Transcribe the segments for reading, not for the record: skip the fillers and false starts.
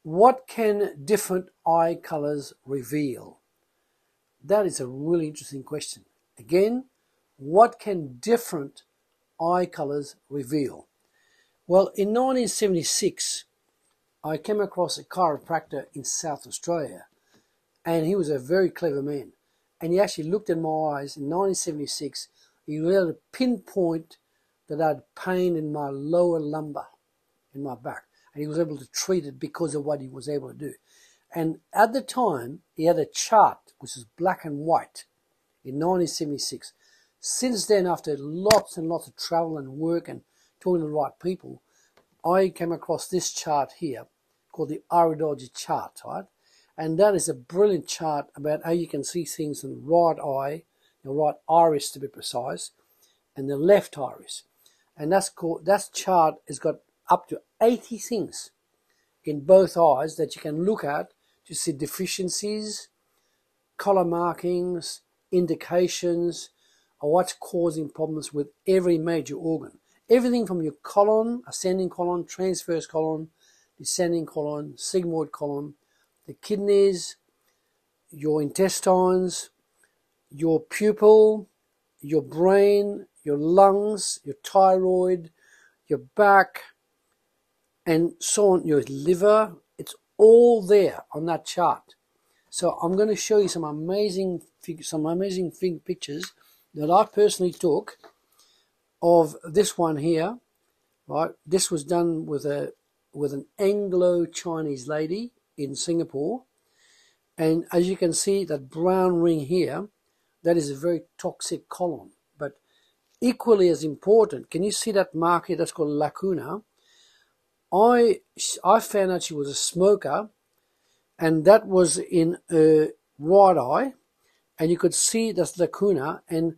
What can different eye colors reveal? That is a really interesting question. Again, what can different eye colors reveal? Well, in 1976, I came across a chiropractor in South Australia, and he was a very clever man. And he actually looked at my eyes in 1976. He was able to pinpoint that I had pain in my lower lumbar, in my back. And he was able to treat it because of what he was able to do. And at the time, he had a chart, which was black and white, in 1976. Since then, after lots and lots of travel and work and talking to the right people, I came across this chart here called the iridology chart, right? And that is a brilliant chart about how you can see things in the right eye, the right iris to be precise, and the left iris. And that chart has got up to 80 things in both eyes that you can look at to see deficiencies, color markings, indications of what's causing problems with every major organ. Everything from your colon, ascending colon, transverse colon, descending colon, sigmoid colon, the kidneys, your intestines, your pupil, your brain, your lungs, your thyroid, your back, and so on, your liver. It's all there on that chart. So I'm going to show you some amazing pictures that I personally took of this one here, right? This was done with an Anglo-Chinese lady in Singapore, and as you can see, that brown ring here, that is a very toxic colon. But equally as important, can you see that mark here? That's called lacuna. I found out she was a smoker, and that was in her right eye, and you could see this lacuna, and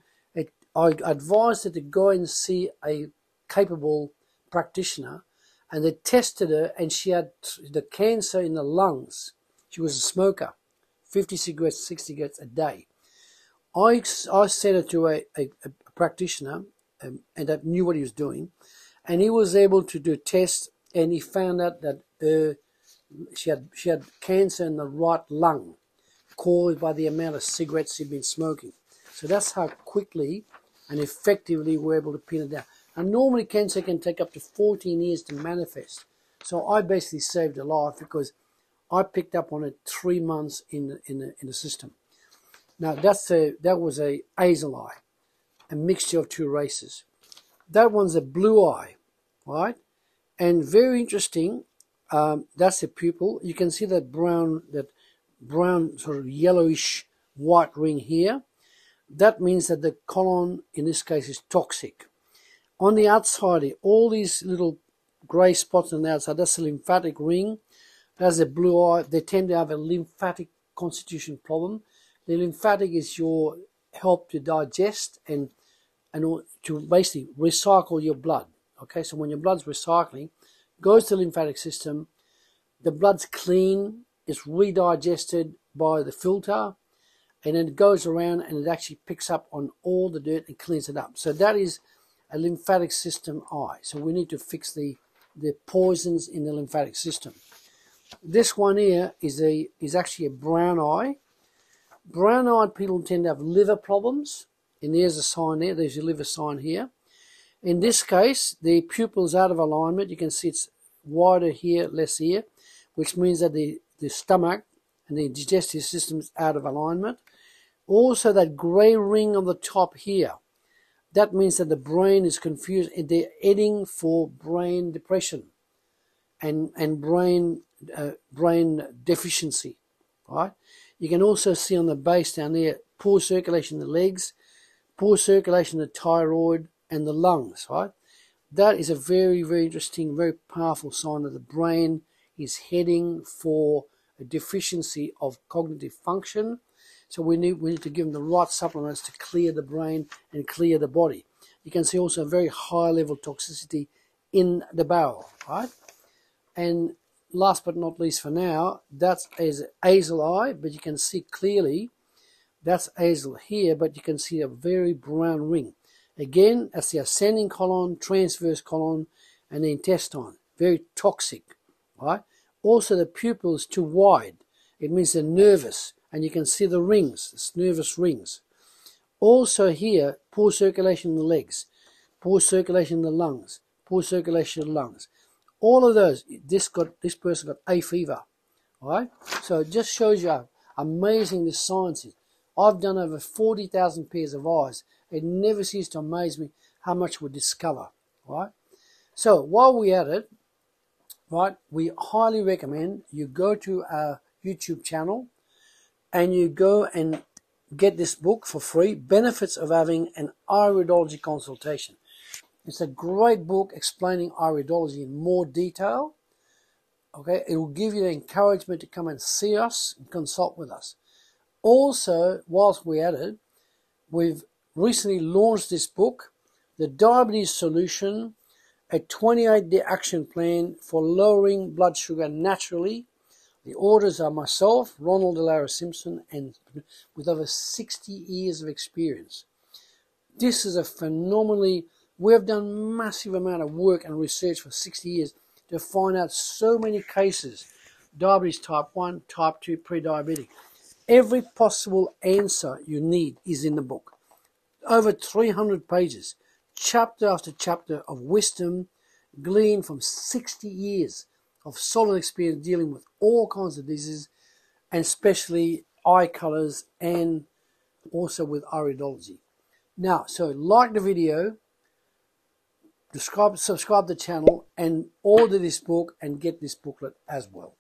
I advised her to go and see a capable practitioner, and they tested her, and she had the cancer in the lungs. She was a smoker, 50 cigarettes, 60 cigarettes a day. I sent her to a practitioner and that knew what he was doing, and he was able to do tests, and he found out that she had cancer in the right lung caused by the amount of cigarettes she'd been smoking. So that's how quickly and effectively we're able to pin it down. And normally cancer can take up to 14 years to manifest. So I basically saved her life because I picked up on it 3 months in the system. Now that was a hazel eye, a mixture of two races. That one's a blue eye, right? And very interesting. That's a pupil. You can see that brown sort of yellowish white ring here. That means that the colon in this case is toxic. On the outside here, all these little grey spots on the outside, that's a lymphatic ring. That's a blue eye. They tend to have a lymphatic constitution problem. The lymphatic is your help to digest and to basically recycle your blood. Okay, so when your blood's recycling, goes to the lymphatic system, the blood's clean, it's redigested by the filter, and then it goes around and it actually picks up on all the dirt and cleans it up. So that is a lymphatic system eye. So we need to fix the poisons in the lymphatic system. This one here is actually a brown eye. Brown-eyed people tend to have liver problems, and there's a sign there. There's your liver sign here. In this case, the pupil is out of alignment. You can see it's wider here, less here, which means that the stomach and the digestive system is out of alignment. Also, that grey ring on the top here, that means that the brain is confused and they're heading for brain depression and brain deficiency, right? You can also see on the base down there, poor circulation in the legs, poor circulation in the thyroid and the lungs, right? That is a very, very interesting, very powerful sign that the brain is heading for a deficiency of cognitive function. So we need to give them the right supplements to clear the brain and clear the body. You can see also a very high level of toxicity in the bowel, right? And last but not least for now, that's a hazel eye, but you can see clearly that's hazel here, but you can see a very brown ring. Again, that's the ascending colon, transverse colon, and the intestine. Very toxic, right? Also, the pupil is too wide. It means they're nervous, and you can see the rings, it's nervous rings. Also here, poor circulation in the legs, poor circulation in the lungs, poor circulation in the lungs. All of those, this person got hay fever, all right? So it just shows you how amazing this science is. I've done over 40,000 pairs of eyes. It never ceases to amaze me how much we discover, right? So while we're at it, right, we highly recommend you go to our YouTube channel and you go and get this book for free, Benefits of Having an Iridology Consultation. It's a great book explaining iridology in more detail. Okay, it will give you the encouragement to come and see us and consult with us. Also, whilst we're at it, we've recently launched this book, The Diabetes Solution, a 28-day action plan for lowering blood sugar naturally. The authors are myself, Ronald Delara Simpson, and with over 60 years of experience. This is a phenomenally, we have done massive amount of work and research for 60 years to find out so many cases, diabetes type 1, type 2, pre-diabetic. Every possible answer you need is in the book. Over 300 pages, chapter after chapter of wisdom gleaned from 60 years of solid experience dealing with all kinds of diseases, and especially eye colors and also with iridology. Now, so like the video, subscribe to the channel, and order this book and get this booklet as well.